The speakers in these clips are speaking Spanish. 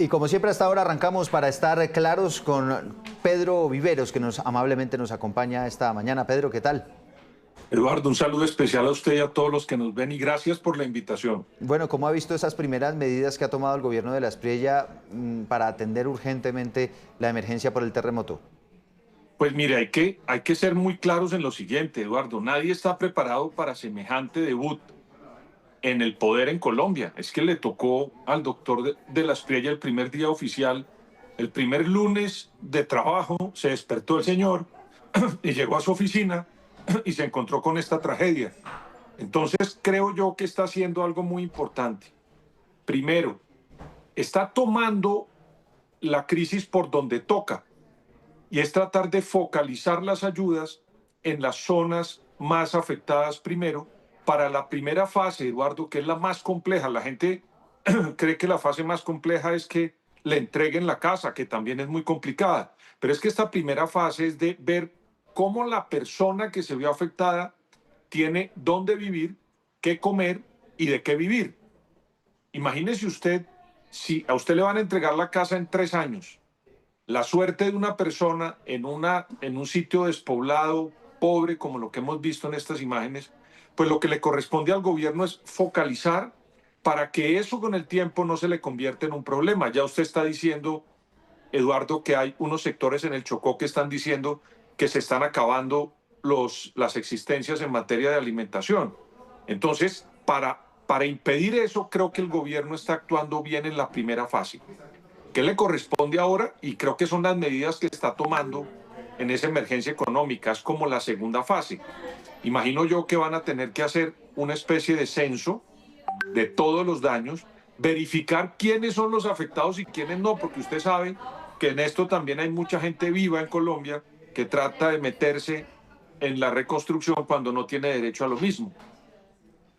Y como siempre hasta ahora arrancamos para estar claros con Pedro Viveros, que amablemente nos acompaña esta mañana. Pedro, ¿qué tal? Eduardo, un saludo especial a usted y a todos los que nos ven y gracias por la invitación. Bueno, ¿cómo ha visto esas primeras medidas que ha tomado el gobierno de La Espriella para atender urgentemente la emergencia por el terremoto? Pues mire, hay que ser muy claros en lo siguiente, Eduardo. Nadie está preparado para semejante debut en el poder en Colombia. Es que le tocó al doctor de La Espriella el primer día oficial, el primer lunes de trabajo, se despertó el señor y llegó a su oficina y se encontró con esta tragedia. Entonces creo yo que está haciendo algo muy importante. Primero, está tomando la crisis por donde toca y es tratar de focalizar las ayudas en las zonas más afectadas primero para la primera fase, Eduardo, que es la más compleja. La gente cree que la fase más compleja es que le entreguen la casa, que también es muy complicada, pero es que esta primera fase es de ver cómo la persona que se vio afectada tiene dónde vivir, qué comer y de qué vivir. Imagínese usted, si a usted le van a entregar la casa en 3 años, la suerte de una persona en un sitio despoblado, pobre, como lo que hemos visto en estas imágenes, pues lo que le corresponde al gobierno es focalizar para que eso con el tiempo no se le convierta en un problema. Ya usted está diciendo, Eduardo, que hay unos sectores en el Chocó que están diciendo que se están acabando las existencias en materia de alimentación. Entonces, para impedir eso, creo que el gobierno está actuando bien en la primera fase. ¿Qué le corresponde ahora? Y creo que son las medidas que está tomando en esa emergencia económica. Es como la segunda fase. Imagino yo que van a tener que hacer una especie de censo de todos los daños, verificar quiénes son los afectados y quiénes no, porque usted sabe que en esto también hay mucha gente viva en Colombia que trata de meterse en la reconstrucción cuando no tiene derecho a lo mismo.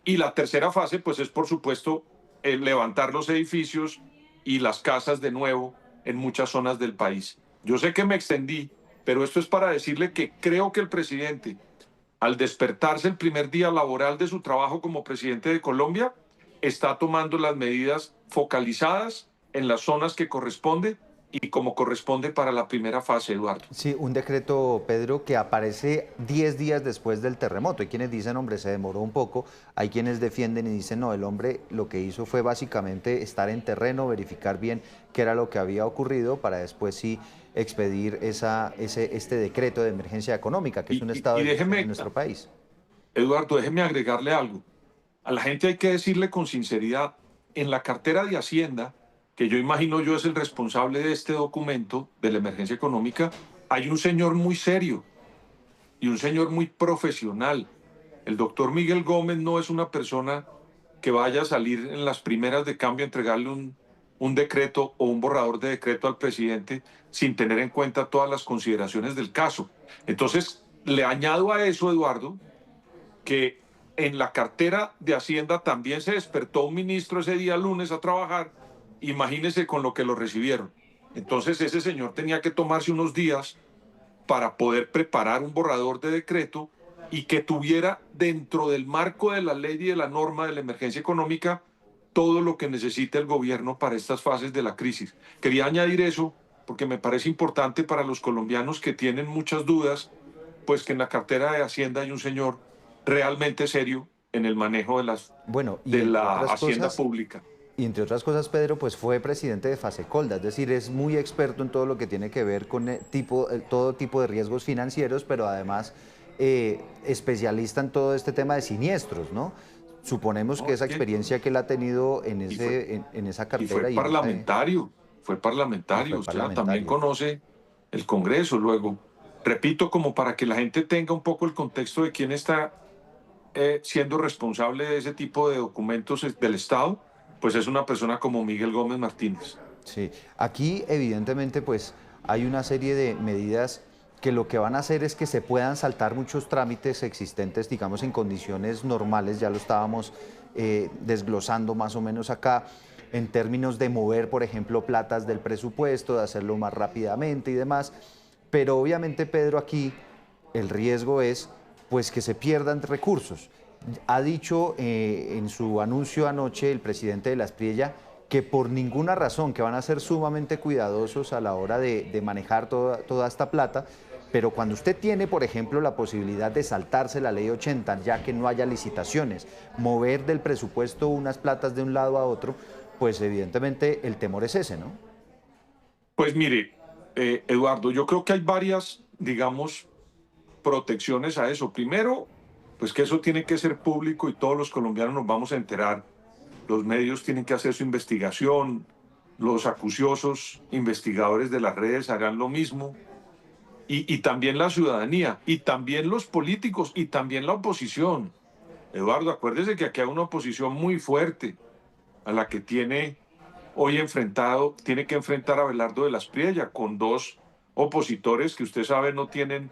Y la tercera fase, pues es por supuesto levantar los edificios y las casas de nuevo en muchas zonas del país. Yo sé que me extendí, pero esto es para decirle que creo que el presidente, al despertarse el primer día laboral de su trabajo como presidente de Colombia, está tomando las medidas focalizadas en las zonas que corresponde y como corresponde para la primera fase, Eduardo. Sí, un decreto, Pedro, que aparece 10 días después del terremoto. Hay quienes dicen, hombre, se demoró un poco. Hay quienes defienden y dicen, no, el hombre lo que hizo fue básicamente estar en terreno, verificar bien qué era lo que había ocurrido para después sí expedir este decreto de emergencia económica, que es un estado Y de emergencia en déjeme, nuestro país. Eduardo, déjeme agregarle algo. A la gente hay que decirle con sinceridad, en la cartera de Hacienda, que yo imagino yo es el responsable de este documento de la emergencia económica, hay un señor muy serio y un señor muy profesional. El doctor Miguel Gómez no es una persona que vaya a salir en las primeras de cambio a entregarle un decreto o un borrador de decreto al presidente sin tener en cuenta todas las consideraciones del caso. Entonces, le añado a eso, Eduardo, que en la cartera de Hacienda también se despertó un ministro ese día lunes a trabajar, imagínese con lo que lo recibieron. Entonces ese señor tenía que tomarse unos días para poder preparar un borrador de decreto y que tuviera dentro del marco de la ley y de la norma de la emergencia económica todo lo que necesita el gobierno para estas fases de la crisis. Quería añadir eso porque me parece importante para los colombianos que tienen muchas dudas, pues que en la cartera de Hacienda hay un señor realmente serio en el manejo Bueno, de la hacienda pública. y entre otras cosas, Pedro, pues fue presidente de Fasecolda, es decir, es muy experto en todo lo que tiene que ver con todo tipo de riesgos financieros, pero además especialista en todo este tema de siniestros, ¿no? Suponemos que No, esa experiencia que él ha tenido en, y fue, en esa y fue cartera parlamentario, fue y parlamentario, fue o sea, también parlamentario. conoce el Congreso. Luego, repito, como para que la gente tenga un poco el contexto de quién está siendo responsable de ese tipo de documentos del Estado, pues es una persona como Miguel Gómez Martínez. Sí, aquí evidentemente pues hay una serie de medidas que lo que van a hacer es que se puedan saltar muchos trámites existentes, digamos, en condiciones normales, ya lo estábamos desglosando más o menos acá, en términos de mover, por ejemplo, platas del presupuesto, de hacerlo más rápidamente y demás, pero obviamente, Pedro, aquí el riesgo es pues que se pierdan recursos. Ha dicho en su anuncio anoche el presidente de La Espriella que por ninguna razón, que van a ser sumamente cuidadosos a la hora de manejar toda esta plata, pero cuando usted tiene, por ejemplo, la posibilidad de saltarse la ley 80, ya que no haya licitaciones, mover del presupuesto unas platas de un lado a otro, pues evidentemente el temor es ese, ¿no? Pues mire, Eduardo, yo creo que hay varias, digamos, protecciones a eso. Primero, pues que eso tiene que ser público y todos los colombianos nos vamos a enterar. Los medios tienen que hacer su investigación, los acuciosos investigadores de las redes harán lo mismo, y también la ciudadanía, y también los políticos, y también la oposición. Eduardo, acuérdese que aquí hay una oposición muy fuerte a la que tiene que enfrentar a Abelardo de la Espriella, con dos opositores que usted sabe no tienen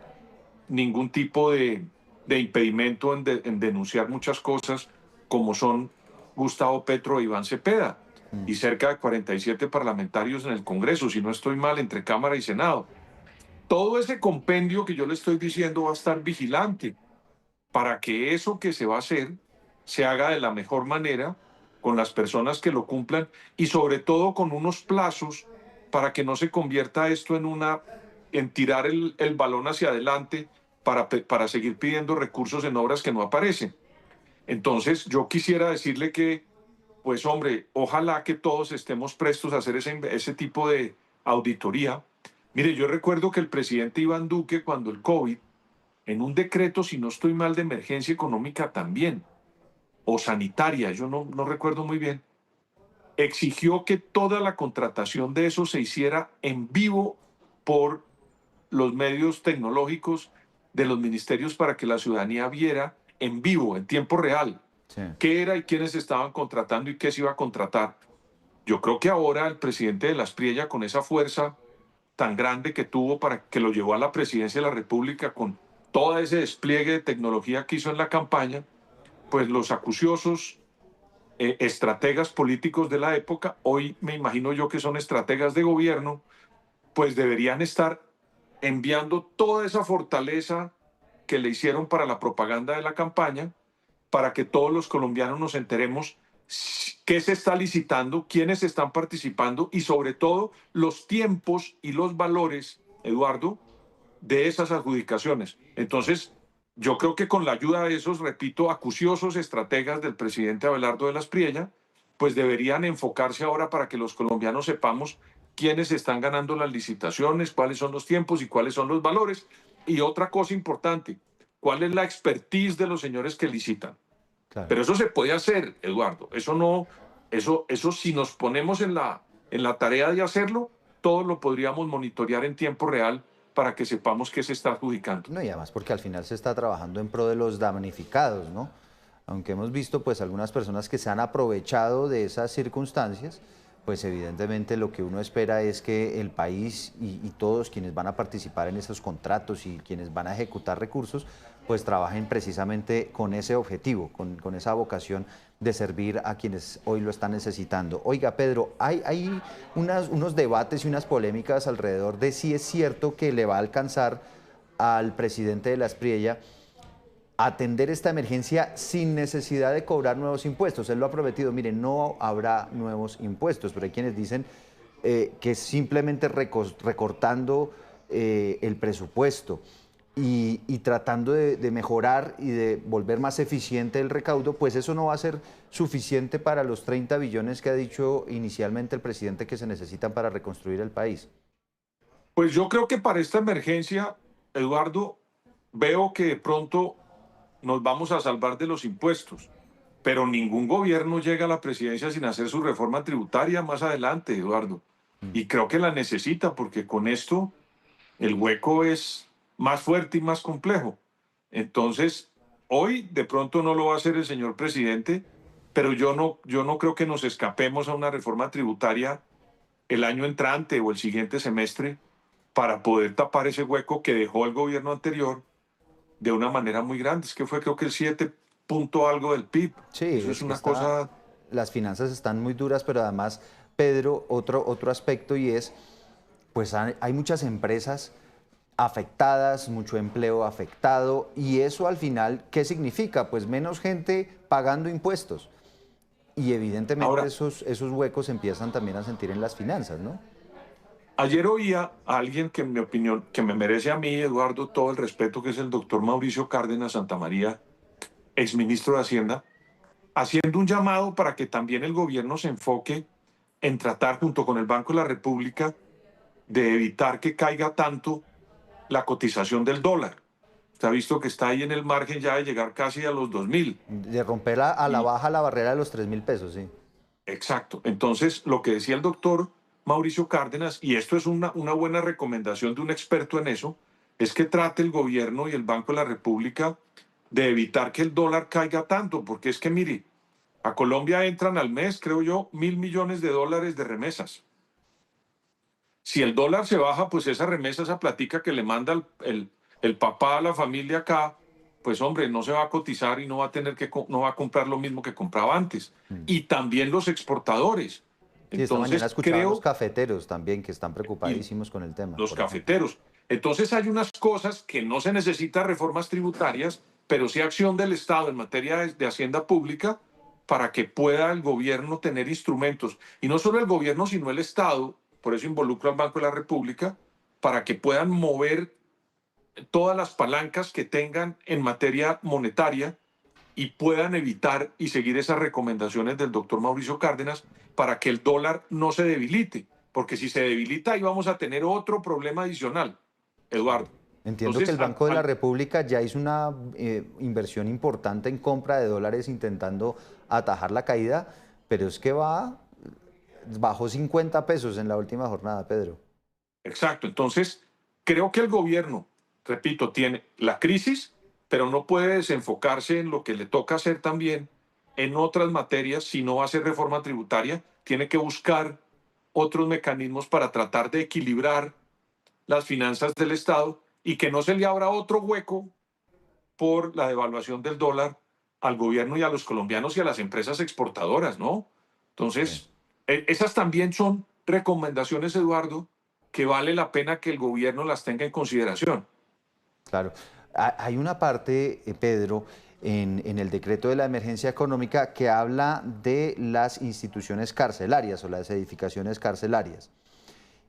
ningún tipo de impedimento en denunciar muchas cosas, como son Gustavo Petro e Iván Cepeda, y cerca de 47 parlamentarios en el Congreso, si no estoy mal, entre Cámara y Senado. Todo ese compendio que yo le estoy diciendo va a estar vigilante para que eso que se va a hacer se haga de la mejor manera, con las personas que lo cumplan y sobre todo con unos plazos para que no se convierta esto en tirar el balón hacia adelante para seguir pidiendo recursos en obras que no aparecen. Entonces, yo quisiera decirle que, pues hombre, ojalá que todos estemos prestos a hacer ese tipo de auditoría. Mire, yo recuerdo que el presidente Iván Duque, cuando el COVID, en un decreto, si no estoy mal, de emergencia económica también, o sanitaria, yo no recuerdo muy bien, exigió que toda la contratación de eso se hiciera en vivo por los medios tecnológicos de los ministerios para que la ciudadanía viera en vivo, en tiempo real, Sí. qué era y quiénes estaban contratando y qué se iba a contratar. Yo creo que ahora el presidente de la Espriella, con esa fuerza tan grande que tuvo para que lo llevó a la presidencia de la República, con todo ese despliegue de tecnología que hizo en la campaña, pues los acuciosos estrategas políticos de la época, hoy me imagino yo que son estrategas de gobierno, pues deberían estar enviando toda esa fortaleza que le hicieron para la propaganda de la campaña, para que todos los colombianos nos enteremos qué se está licitando, quiénes están participando y sobre todo los tiempos y los valores, Eduardo, de esas adjudicaciones. Entonces, yo creo que con la ayuda de esos, repito, acuciosos estrategas del presidente Abelardo de la Espriella, pues deberían enfocarse ahora para que los colombianos sepamos quiénes están ganando las licitaciones, cuáles son los tiempos y cuáles son los valores. Y otra cosa importante, cuál es la expertise de los señores que licitan. Claro. Pero eso se puede hacer, Eduardo. Eso no, eso si nos ponemos en la tarea de hacerlo, todo lo podríamos monitorear en tiempo real para que sepamos qué se está adjudicando. No, y además porque al final se está trabajando en pro de los damnificados, ¿no? Aunque hemos visto pues algunas personas que se han aprovechado de esas circunstancias, pues evidentemente lo que uno espera es que el país y todos quienes van a participar en esos contratos y quienes van a ejecutar recursos, pues trabajen precisamente con ese objetivo, con esa vocación de servir a quienes hoy lo están necesitando. Oiga, Pedro, hay unos debates y unas polémicas alrededor de si es cierto que le va a alcanzar al presidente de la Espriella atender esta emergencia sin necesidad de cobrar nuevos impuestos. Él lo ha prometido, mire, no habrá nuevos impuestos, pero hay quienes dicen que simplemente recortando el presupuesto y tratando de mejorar y de volver más eficiente el recaudo, pues eso no va a ser suficiente para los 30 billones que ha dicho inicialmente el presidente que se necesitan para reconstruir el país. Pues yo creo que para esta emergencia, Eduardo, veo que de pronto nos vamos a salvar de los impuestos, pero ningún gobierno llega a la presidencia sin hacer su reforma tributaria más adelante, Eduardo. Y creo que la necesita porque con esto el hueco es más fuerte y más complejo. Entonces, hoy de pronto no lo va a hacer el señor presidente, pero yo no creo que nos escapemos a una reforma tributaria el año entrante o el siguiente semestre para poder tapar ese hueco que dejó el gobierno anterior de una manera muy grande. Es que fue creo que el 7 punto algo del PIB. Sí, Eso es es que una cosa... las finanzas están muy duras, pero además, Pedro, otro aspecto y es, pues hay muchas empresas afectadas, mucho empleo afectado, y eso al final, ¿qué significa? Pues menos gente pagando impuestos. Y evidentemente Ahora, esos huecos se empiezan también a sentir en las finanzas, ¿no? ayer oía a alguien que en mi opinión, que me merece a mí, Eduardo, todo el respeto, que es el doctor Mauricio Cárdenas Santamaría, exministro de Hacienda, haciendo un llamado para que también el gobierno se enfoque en tratar, junto con el Banco de la República, de evitar que caiga tanto la cotización del dólar. Usted ha visto que está ahí en el margen ya de llegar casi a los 2.000. De romper a la Y baja la barrera de los 3.000 pesos, sí. exacto. Entonces, lo que decía el doctor Mauricio Cárdenas, y esto es una buena recomendación de un experto en eso, es que trate el gobierno y el Banco de la República de evitar que el dólar caiga tanto, porque es que, mire, a Colombia entran al mes, creo yo, 1.000 millones de dólares de remesas. Si el dólar se baja, pues esa remesa, esa platica que le manda el papá a la familia acá, pues hombre, no se va a cotizar y no va a tener que, no va a comprar lo mismo que compraba antes. Mm. Y también los exportadores. Sí, esta mañana Entonces, escuchaba a los creo, cafeteros también que están y preocupadísimos con el tema, los por ejemplo. cafeteros. Entonces, hay unas cosas que no se necesitan reformas tributarias, pero sí acción del Estado en materia de hacienda pública para que pueda el gobierno tener instrumentos. Y no solo el gobierno, sino el Estado, por eso involucro al Banco de la República, para que puedan mover todas las palancas que tengan en materia monetaria y puedan evitar y seguir esas recomendaciones del doctor Mauricio Cárdenas para que el dólar no se debilite, porque si se debilita ahí vamos a tener otro problema adicional, Claro. Eduardo. Entiendo que el Entonces, Banco de la República ya hizo una inversión importante en compra de dólares intentando atajar la caída, pero es que bajó 50 pesos en la última jornada, Pedro. exacto, entonces creo que el gobierno, repito, tiene la crisis, pero no puede desenfocarse en lo que le toca hacer también en otras materias. Si no va a hacer reforma tributaria, tiene que buscar otros mecanismos para tratar de equilibrar las finanzas del Estado y que no se le abra otro hueco por la devaluación del dólar al gobierno y a los colombianos y a las empresas exportadoras, ¿no? Sí. Entonces, esas también son recomendaciones, Eduardo, que vale la pena que el gobierno las tenga en consideración. Claro. Hay una parte, Pedro, en el decreto de la emergencia económica que habla de las instituciones carcelarias o las edificaciones carcelarias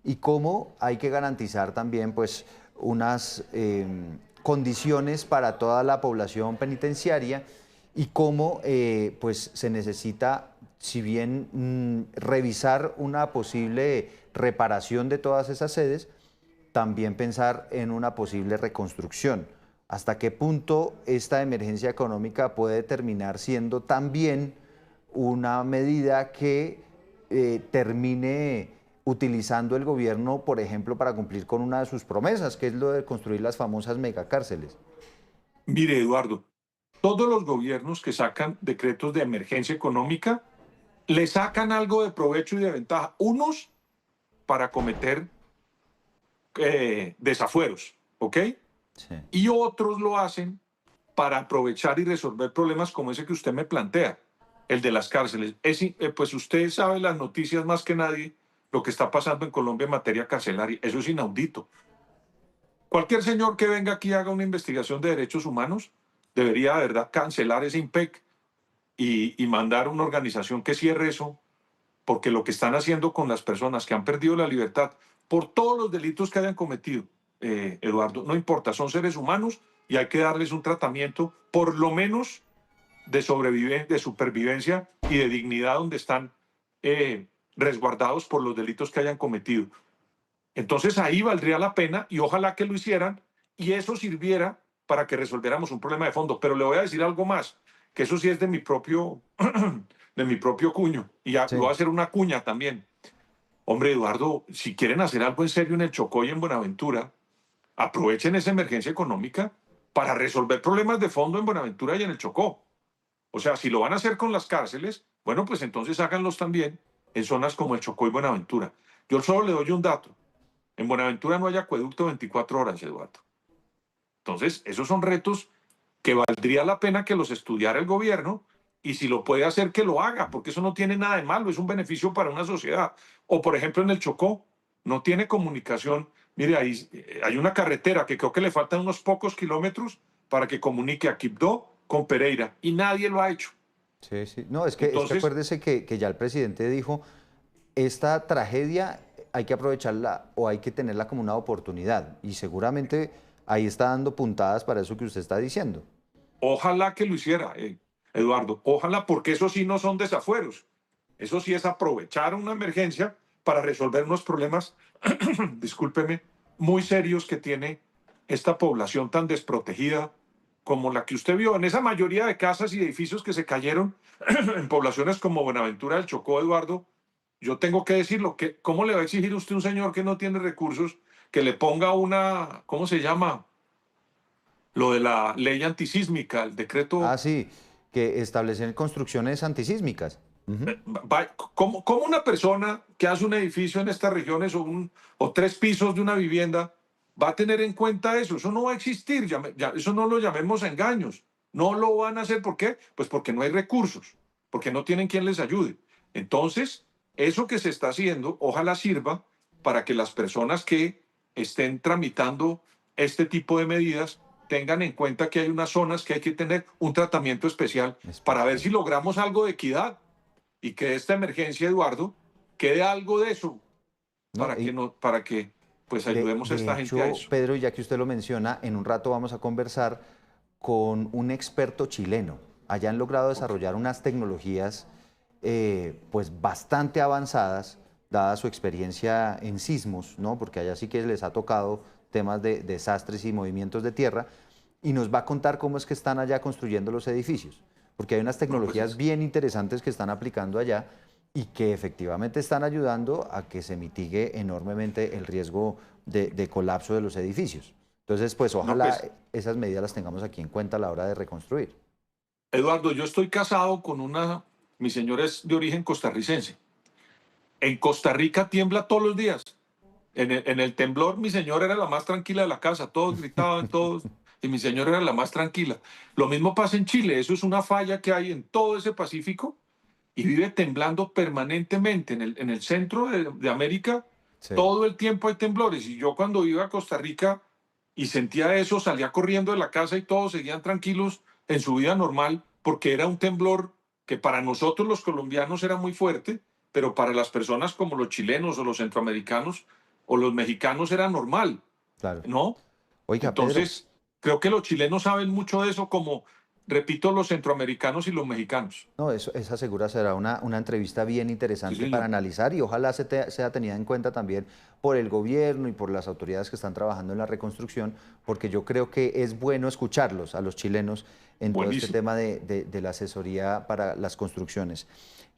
y cómo hay que garantizar también pues unas condiciones para toda la población penitenciaria y cómo pues se necesita, si bien revisar una posible reparación de todas esas sedes, también pensar en una posible reconstrucción. ¿Hasta qué punto esta emergencia económica puede terminar siendo también una medida que termine utilizando el gobierno, por ejemplo, para cumplir con una de sus promesas, que es lo de construir las famosas megacárceles? Mire, Eduardo, todos los gobiernos que sacan decretos de emergencia económica le sacan algo de provecho y de ventaja. Unos para cometer desafueros, ¿ok? Sí, Y otros lo hacen para aprovechar y resolver problemas como ese que usted me plantea, el de las cárceles. Pues usted sabe las noticias más que nadie, lo que está pasando en Colombia en materia carcelaria. Eso es inaudito. Cualquier señor que venga aquí y haga una investigación de derechos humanos debería, de verdad, cancelar ese IMPEC y mandar una organización que cierre eso, porque lo que están haciendo con las personas que han perdido la libertad por todos los delitos que hayan cometido, Eduardo, no importa, son seres humanos y hay que darles un tratamiento, por lo menos de supervivencia y de dignidad, donde están resguardados por los delitos que hayan cometido. Entonces ahí valdría la pena y ojalá que lo hicieran y eso sirviera para que resolviéramos un problema de fondo. Pero le voy a decir algo más, que eso sí es de mi propio, de mi propio cuño y ya, voy a sí, hacer una cuña también. Hombre, Eduardo, si quieren hacer algo en serio en el Chocó y en Buenaventura, aprovechen esa emergencia económica para resolver problemas de fondo en Buenaventura y en el Chocó. O sea, si lo van a hacer con las cárceles, bueno, pues entonces háganlos también en zonas como el Chocó y Buenaventura. Yo solo le doy un dato. En Buenaventura no hay acueducto 24 horas, Eduardo. Entonces, esos son retos que valdría la pena que los estudiara el gobierno y si lo puede hacer, que lo haga, porque eso no tiene nada de malo, es un beneficio para una sociedad. O, por ejemplo, en el Chocó, no tiene comunicación. Mire, ahí hay una carretera que creo que le faltan unos pocos kilómetros para que comunique a Quibdó con Pereira y nadie lo ha hecho. Sí, sí. No, es que Entonces, acuérdese que ya el presidente dijo, esta tragedia hay que aprovecharla o hay que tenerla como una oportunidad. Y seguramente ahí está dando puntadas para eso que usted está diciendo. ojalá que lo hiciera, Eduardo, ojalá, porque eso sí no son desafueros. Eso sí es aprovechar una emergencia para resolver unos problemas, discúlpeme, muy serios que tiene esta población tan desprotegida como la que usted vio en esa mayoría de casas y edificios que se cayeron en poblaciones como Buenaventura del Chocó, Eduardo. Yo tengo que decirlo, que, ¿cómo le va a exigir usted a un señor que no tiene recursos que le ponga una, ¿cómo se llama? Lo de la ley antisísmica, el Ah, decreto. sí, que establecen construcciones antisísmicas. Ujú. ¿Cómo una persona que hace un edificio en estas regiones o 3 pisos de una vivienda va a tener en cuenta eso? Eso no va a existir, eso no lo llamemos engaños. No lo van a hacer, ¿por qué? Pues porque no hay recursos, porque no tienen quien les ayude. Entonces, eso que se está haciendo, ojalá sirva para que las personas que estén tramitando este tipo de medidas tengan en cuenta que hay unas zonas que hay que tener un tratamiento especial para ver Especial. si logramos algo de equidad y que esta emergencia, Eduardo, quede algo de eso ¿No? para que, no, para que pues ayudemos a De esta gente a hecho, eso. Pedro, ya que usted lo menciona, en un rato vamos a conversar con un experto chileno. Allá han logrado Ok. desarrollar unas tecnologías pues bastante avanzadas, dada su experiencia en sismos, ¿no? Porque allá sí que les ha tocado temas de desastres y movimientos de tierra, y nos va a contar cómo es que están allá construyendo los edificios, porque hay unas No, pues tecnologías es, bien interesantes que están aplicando allá y que efectivamente están ayudando a que se mitigue enormemente el riesgo de colapso de los edificios. Entonces, pues no, ojalá pues, esas medidas las tengamos aquí en cuenta a la hora de reconstruir. Eduardo, yo estoy casado con mi señora es de origen costarricense. En Costa Rica tiembla todos los días. En el temblor mi señora era la más tranquila de la casa, todos gritaban, todos, y mi señora era la más tranquila. Lo mismo pasa en Chile, eso es una falla que hay en todo ese Pacífico y vive temblando permanentemente. En el centro de América, Sí, todo el tiempo hay temblores. Y yo cuando iba a Costa Rica y sentía eso, salía corriendo de la casa y todos seguían tranquilos en su vida normal, porque era un temblor que para nosotros los colombianos era muy fuerte, pero para las personas como los chilenos o los centroamericanos o los mexicanos era normal, claro. ¿no? Oiga, Pedro, Entonces, creo que los chilenos saben mucho de eso, como, repito, los centroamericanos y los mexicanos. no, esa segura será una entrevista bien Sí, interesante para señor. analizar y ojalá sea tenida en cuenta también por el gobierno y por las autoridades que están trabajando en la reconstrucción, porque yo creo que es bueno escucharlos a los chilenos en todo este Buenísimo. tema de la asesoría para las construcciones.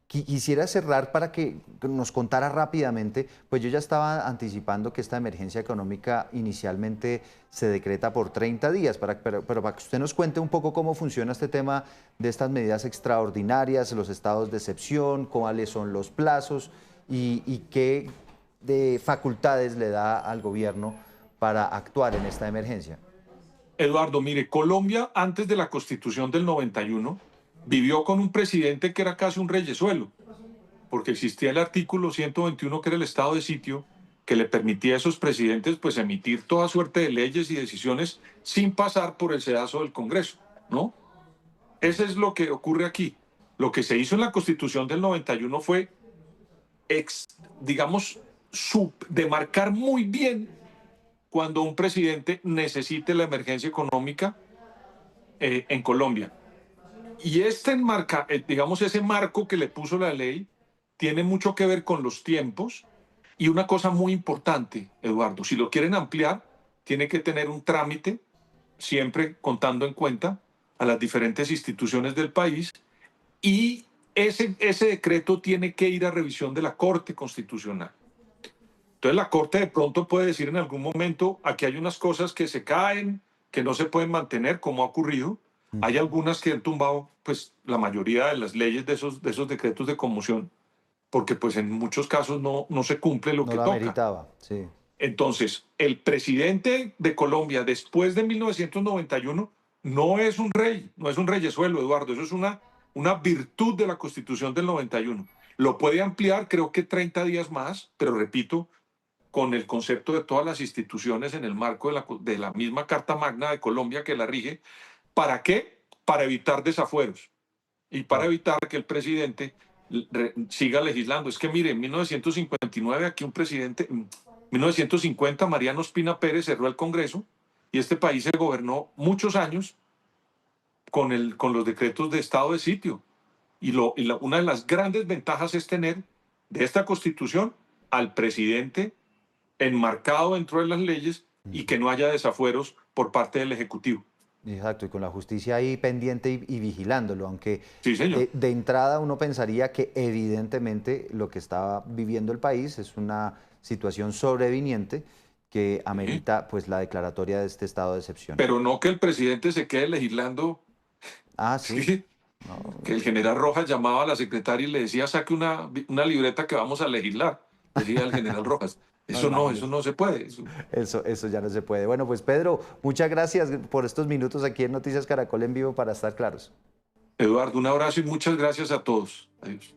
Quisiera cerrar para que nos contara rápidamente, pues yo ya estaba anticipando que esta emergencia económica inicialmente se decreta por 30 días, pero para que usted nos cuente un poco cómo funciona este tema de estas medidas extraordinarias, los estados de excepción, cuáles son los plazos y qué de facultades le da al gobierno para actuar en esta emergencia. Eduardo, mire, Colombia antes de la Constitución del 91 vivió con un presidente que era casi un reyesuelo, porque existía el artículo 121 que era el estado de sitio que le permitía a esos presidentes pues emitir toda suerte de leyes y decisiones sin pasar por el sedazo del Congreso, ¿no? Eso es lo que ocurre aquí. Lo que se hizo en la Constitución del 91 fue, ex, digamos, demarcar muy bien cuando un presidente necesite la emergencia económica en Colombia. Y digamos, ese marco que le puso la ley tiene mucho que ver con los tiempos y una cosa muy importante, Eduardo, si lo quieren ampliar, tiene que tener un trámite, siempre contando en cuenta a las diferentes instituciones del país y ese decreto tiene que ir a revisión de la Corte Constitucional. Entonces la Corte de pronto puede decir en algún momento, aquí hay unas cosas que se caen, que no se pueden mantener, como ha ocurrido. Hay Ujú. algunas que han tumbado pues, la mayoría de las leyes de esos decretos de conmoción, porque pues en muchos casos no se cumple lo No que la toca. meritaba, sí. Entonces, el presidente de Colombia después de 1991 no es un rey, no es un reyesuelo, Eduardo, eso es una virtud de la Constitución del 91. Lo puede ampliar, creo que 30 días más, pero repito, con el concepto de todas las instituciones en el marco de la misma Carta Magna de Colombia que la rige. ¿Para qué? Para evitar desafueros. y para evitar que el presidente siga legislando. Es que mire, en 1959 aquí un presidente, en 1950 Mariano Ospina Pérez cerró el Congreso y este país se gobernó muchos años con los decretos de estado de sitio. Una de las grandes ventajas es tener de esta Constitución al presidente enmarcado dentro de las leyes y que no haya desafueros por parte del Ejecutivo. Exacto, y con la justicia ahí pendiente y vigilándolo, aunque Sí, señor. de entrada uno pensaría que evidentemente lo que está viviendo el país es una situación sobreviniente que Sí. amerita pues la declaratoria de este estado de excepción. Pero no que el presidente se quede legislando. Ah, sí. Sí, No, que el general Rojas llamaba a la secretaria y le decía, saque una libreta que vamos a legislar, decía el general Rojas. no, Eso imagínese. no se puede. Eso ya no se puede. Bueno, pues Pedro, muchas gracias por estos minutos aquí en Noticias Caracol en vivo para estar claros. Eduardo, un abrazo y muchas gracias a todos. Adiós.